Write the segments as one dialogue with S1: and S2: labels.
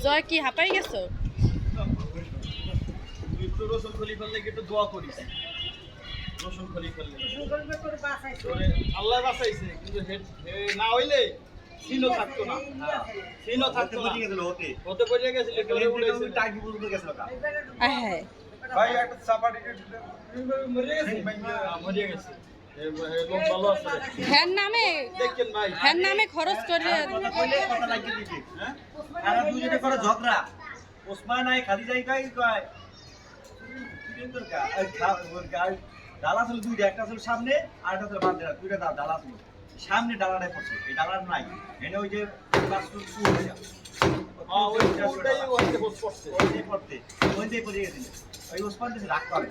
S1: জয় কি হাঁপাই গেছো?
S2: একটু রসুন খলি ফেললে একটু দোয়া করিস। রসুন খলি ফেললে আল্লাহ বাঁচাইছে, কিন্তু না হইলে সিনও থাকতো না। সিনও থাকতো না, হতে পড়ে গেছিল।
S1: হ্যাঁ
S3: ভাই একটা চাপাটি
S2: মরিয়া গেছে। লোক ভালো আছে।
S1: হ্যাঁ নামে
S2: দেখেন ভাই,
S1: হ্যাঁ নামে খরচ করে
S3: ঝগড়া ওসমান নাই খালি যাই গাই কয় ডালা ছিল দুইটা, একটা ছিল সামনে আর একটা ছিল বাদে, দুইটা ডালা ছিল সামনে। ডালাটাই পড়ছে, এই ডালার নাই এনে ওই যে পড়ে গেছিল। ওই ওসমান দেশে রাগ করে,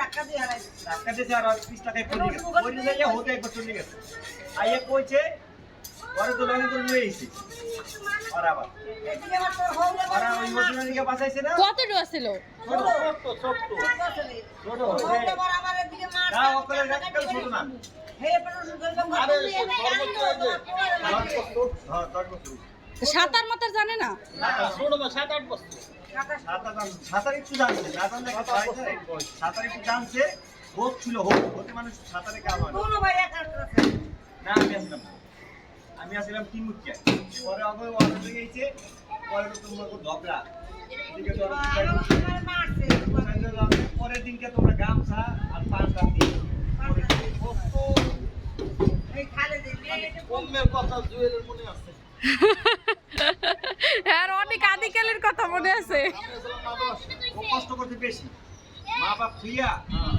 S3: ধাক্কা দিয়েছে আর 30 টাকায় পড়ে গেছে। পড়ে যাইয়া হতে একবার চলে গেছে। আইয়া কইছে পরে তো লগে করে নিয়ে এসেছি। আর আবার ওরা ওই ওসমানকে বাঁচাইছে না।
S1: কত ডোয়া ছিল?
S2: ছোট ছোট ছোট
S3: না ওকে রাখতে ছোট না।
S2: আরে সর্বোচ্চ
S3: হ্যাঁ 10 বছর।
S1: সাঁতার মাতার জানে না?
S2: ছোট না, 7-8 বছর।
S3: সাঁতার একটু জানছে, না জানলে সাঁতার একটু জানছে। হোক ছিল, হোক হতে মানুষ সাঁতারে কাম হয় না। আমি আসলাম তিন মুখিয়া, পরে আবার অর্ডার হয়ে গেছে। পরে তো তোমার ঝগড়া, পরের দিনকে তোমরা গামছা আর পাঁচ দাম দিয়ে
S2: কমের কথা জুয়েলের মনে আছে।
S1: হ্যাঁ অনেক আদিকালের কথা মনে আছে।
S3: কষ্ট করতে বেশি, মা বাপ থুইয়া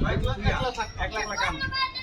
S3: ভাই থুইয়া 1 লাখ কাম